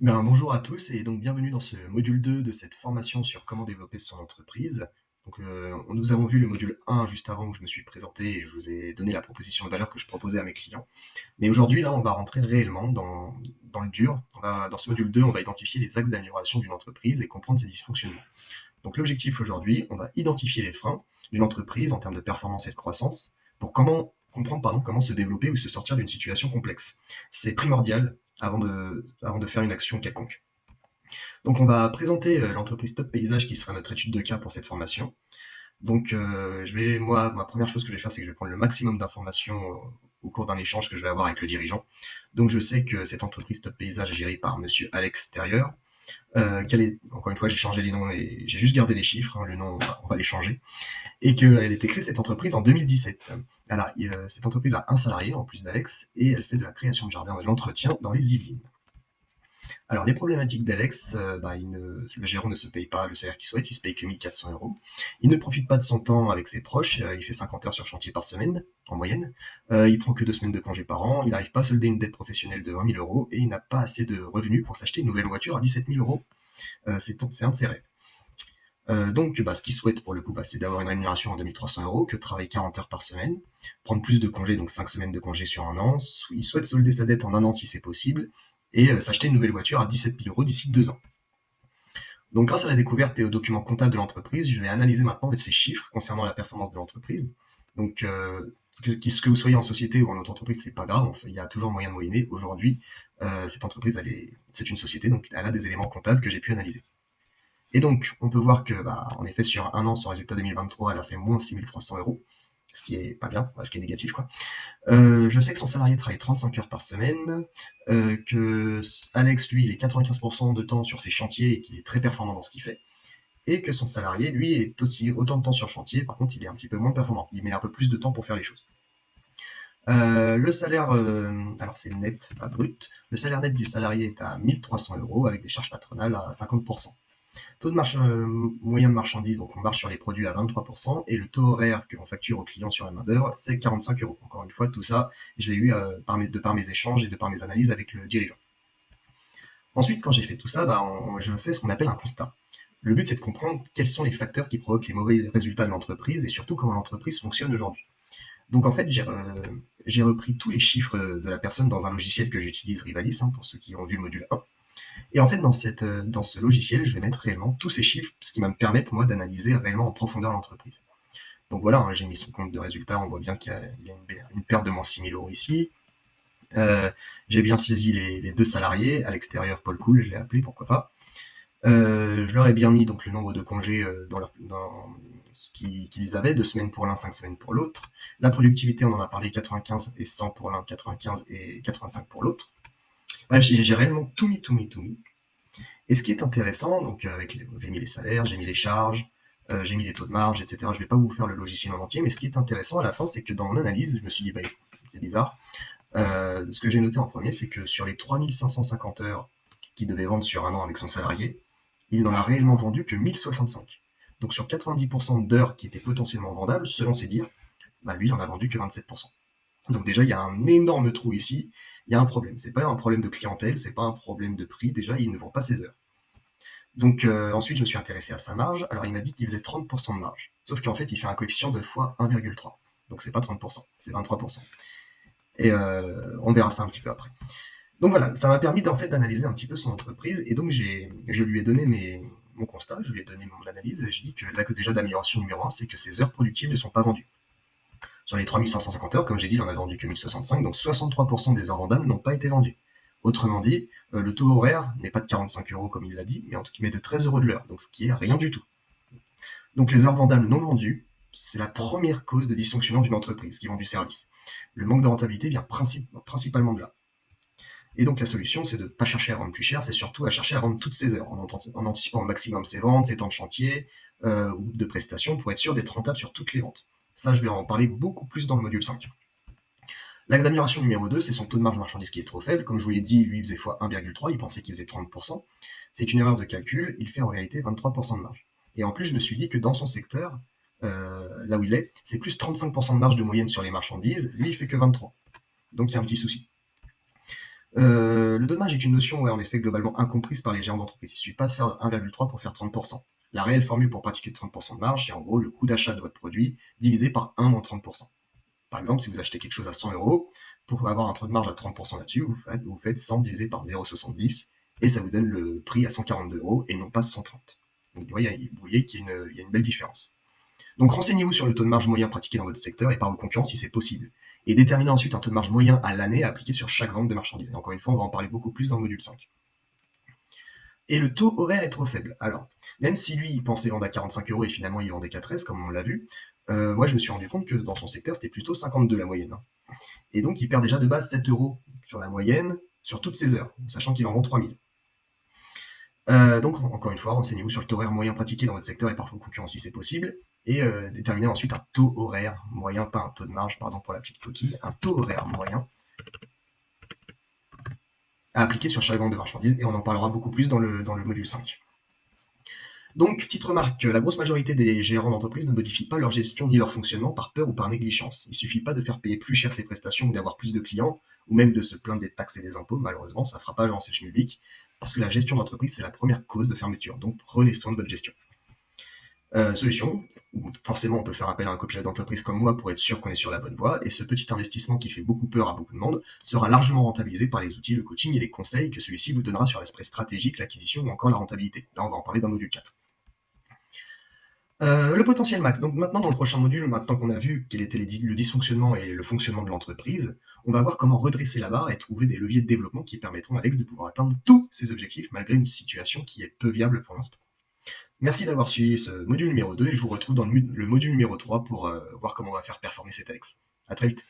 Bonjour à tous et donc bienvenue dans ce module 2 de cette formation sur comment développer son entreprise. Nous avons vu le module 1 juste avant où je me suis présenté et je vous ai donné la proposition de valeur que je proposais à mes clients. Mais aujourd'hui, là, on va rentrer réellement dans le dur. Dans ce module 2, on va identifier les axes d'amélioration d'une entreprise et comprendre ses dysfonctionnements. Donc l'objectif aujourd'hui, on va identifier les freins d'une entreprise en termes de performance et de croissance pour comment se développer ou se sortir d'une situation complexe. C'est primordial avant de faire une action quelconque. Donc on va présenter l'entreprise Top Paysage qui sera notre étude de cas pour cette formation. Ma première chose que je vais faire, c'est que je vais prendre le maximum d'informations au cours d'un échange que je vais avoir avec le dirigeant. Donc je sais que cette entreprise Top Paysage est gérée par Monsieur Alex Terrier. Encore une fois, j'ai changé les noms et j'ai juste gardé les chiffres, hein, le nom, on va les changer. Et qu'elle était créée, cette entreprise, en 2017. Cette entreprise a un salarié en plus d'Alex et elle fait de la création de jardins et de l'entretien dans les Yvelines. Alors, les problématiques d'Alex, le gérant ne se paye pas le salaire qu'il souhaite, il se paye que 1 400 €. Il ne profite pas de son temps avec ses proches, il fait 50 heures sur chantier par semaine, en moyenne. Il prend que 2 semaines de congé par an, il n'arrive pas à solder une dette professionnelle de 20 000 € et il n'a pas assez de revenus pour s'acheter une nouvelle voiture à 17 000 €. C'est un de ses rêves. Ce qu'il souhaite pour le coup, c'est d'avoir une rémunération à 2300 €, que de travailler 40 heures par semaine, prendre plus de congés, donc 5 semaines de congés sur un an. Il souhaite solder sa dette en un an si c'est possible, et s'acheter une nouvelle voiture à 17 000 € d'ici 2 ans. Donc grâce à la découverte et aux documents comptables de l'entreprise, je vais analyser maintenant ces chiffres concernant la performance de l'entreprise. Donc que vous soyez en société ou en auto-entreprise, c'est pas grave, il y a toujours moyen de moyenner. Aujourd'hui, cette entreprise, c'est une société, donc elle a des éléments comptables que j'ai pu analyser. Et donc, on peut voir que, en effet, sur un an, son résultat 2023, elle a fait moins 6 300 €, ce qui est pas bien, ce qui est négatif, quoi. Je sais que son salarié travaille 35 heures par semaine, que Alex, lui, il est 95% de temps sur ses chantiers et qu'il est très performant dans ce qu'il fait, et que son salarié, lui, est aussi autant de temps sur chantier, par contre, il est un petit peu moins performant. Il met un peu plus de temps pour faire les choses. Le salaire, alors c'est net, pas brut. Le salaire net du salarié est à 1 300 € avec des charges patronales à 50%. Taux de moyen de marchandises, donc on marche sur les produits à 23%, et le taux horaire que l'on facture aux clients sur la main-d'œuvre, c'est 45 €. Encore une fois, tout ça, je l'ai eu de par mes échanges et de par mes analyses avec le dirigeant. Ensuite, quand j'ai fait tout ça, je fais ce qu'on appelle un constat. Le but, c'est de comprendre quels sont les facteurs qui provoquent les mauvais résultats de l'entreprise et surtout comment l'entreprise fonctionne aujourd'hui. Donc en fait, j'ai repris tous les chiffres de la personne dans un logiciel que j'utilise, Rivalis, pour ceux qui ont vu le module 1. Et en fait, dans ce logiciel, je vais mettre réellement tous ces chiffres, ce qui va me permettre, moi, d'analyser réellement en profondeur l'entreprise. Donc voilà, j'ai mis son compte de résultat, on voit bien qu'il y a une perte de moins 6 000 € ici. J'ai bien saisi les deux salariés, à l'extérieur, Paul Cool, je l'ai appelé, pourquoi pas. Je leur ai bien mis donc le nombre de congés dans qu'ils avaient, 2 semaines pour l'un, 5 semaines pour l'autre. La productivité, on en a parlé, 95 et 100 pour l'un, 95 et 85 pour l'autre. Bref, j'ai réellement tout mis. Et ce qui est intéressant, j'ai mis les salaires, j'ai mis les charges, j'ai mis les taux de marge, etc. Je ne vais pas vous faire le logiciel en entier, mais ce qui est intéressant à la fin, c'est que dans mon analyse, je me suis dit, c'est bizarre. Ce que j'ai noté en premier, c'est que sur les 3550 heures qu'il devait vendre sur un an avec son salarié, il n'en a réellement vendu que 1065. Donc sur 90% d'heures qui étaient potentiellement vendables, selon ses dires, lui, il en a vendu que 27%. Donc déjà, il y a un énorme trou ici, il y a un problème. C'est pas un problème de clientèle, c'est pas un problème de prix, déjà, il ne vend pas ses heures. Donc ensuite, je me suis intéressé à sa marge. Alors il m'a dit qu'il faisait 30% de marge. Sauf qu'en fait, il fait un coefficient de fois 1,3. Donc c'est pas 30%, c'est 23%. Et on verra ça un petit peu après. Donc voilà, ça m'a permis d'analyser un petit peu son entreprise. Et donc je lui ai donné mon constat, je lui ai donné mon analyse. Et je dis que l'axe déjà d'amélioration numéro 1, c'est que ses heures productives ne sont pas vendues. Sur les 3550 heures, comme j'ai dit, il en a vendu que 1065, donc 63% des heures vendables n'ont pas été vendues. Autrement dit, le taux horaire n'est pas de 45 € comme il l'a dit, mais de 13 € de l'heure, donc ce qui est rien du tout. Donc les heures vendables non vendues, c'est la première cause de dysfonctionnement d'une entreprise qui vend du service. Le manque de rentabilité vient principalement de là. Et donc la solution, c'est de ne pas chercher à vendre plus cher, c'est surtout à chercher à vendre toutes ses heures, en anticipant au maximum ses ventes, ses temps de chantier ou de prestations pour être sûr d'être rentable sur toutes les ventes. Ça, je vais en parler beaucoup plus dans le module 5. L'axe d'amélioration numéro 2, c'est son taux de marge marchandise qui est trop faible. Comme je vous l'ai dit, lui, il faisait fois 1,3, il pensait qu'il faisait 30%. C'est une erreur de calcul, il fait en réalité 23% de marge. Et en plus, je me suis dit que dans son secteur, là où il est, c'est plus 35% de marge de moyenne sur les marchandises, lui, il fait que 23. Donc il y a un petit souci. Le taux de marge est une notion, ouais, en effet, globalement incomprise par les gérants d'entreprise. Il ne suffit pas de faire 1,3 pour faire 30%. La réelle formule pour pratiquer 30% de marge, c'est en gros le coût d'achat de votre produit divisé par 1 moins 30%. Par exemple, si vous achetez quelque chose à 100 euros, pour avoir un taux de marge à 30% là-dessus, vous faites 100 divisé par 0,70 et ça vous donne le prix à 142 euros et non pas 130. Donc vous voyez qu'il y a une belle différence. Donc renseignez-vous sur le taux de marge moyen pratiqué dans votre secteur et par vos concurrents si c'est possible. Et déterminez ensuite un taux de marge moyen à l'année à appliquer sur chaque vente de marchandises. Et encore une fois, on va en parler beaucoup plus dans le module 5. Et le taux horaire est trop faible. Alors, même si lui, il pensait vendre à 45 euros et finalement il vendait qu'à 13, comme on l'a vu, moi je me suis rendu compte que dans son secteur, c'était plutôt 52 la moyenne, hein. Et donc il perd déjà de base 7 euros sur la moyenne sur toutes ses heures, sachant qu'il en vend 3000. Donc, encore une fois, renseignez-vous sur le taux horaire moyen pratiqué dans votre secteur et par vos concurrents si c'est possible. Et déterminez ensuite un taux horaire moyen, pas un taux de marge, pardon pour la petite coquille, un taux horaire moyen à appliquer sur chaque vente de marchandises. Et on en parlera beaucoup plus dans le module 5. Donc, petite remarque, la grosse majorité des gérants d'entreprise ne modifient pas leur gestion ni leur fonctionnement par peur ou par négligence. Il suffit pas de faire payer plus cher ses prestations ou d'avoir plus de clients, ou même de se plaindre des taxes et des impôts, malheureusement, ça ne fera pas avancer le schmilblick, parce que la gestion d'entreprise, c'est la première cause de fermeture. Donc, prenez soin de votre gestion. Solution, forcément on peut faire appel à un copilote d'entreprise comme moi pour être sûr qu'on est sur la bonne voie, et ce petit investissement qui fait beaucoup peur à beaucoup de monde sera largement rentabilisé par les outils, le coaching et les conseils que celui-ci vous donnera sur l'aspect stratégique, l'acquisition ou encore la rentabilité. Là on va en parler dans le module 4. Le potentiel max. Donc maintenant dans le prochain module, maintenant qu'on a vu quel était le dysfonctionnement et le fonctionnement de l'entreprise, on va voir comment redresser la barre et trouver des leviers de développement qui permettront à Alex de pouvoir atteindre tous ses objectifs malgré une situation qui est peu viable pour l'instant. Merci d'avoir suivi ce module numéro 2 et je vous retrouve dans le module numéro 3 pour voir comment on va faire performer cet Alex. À très vite.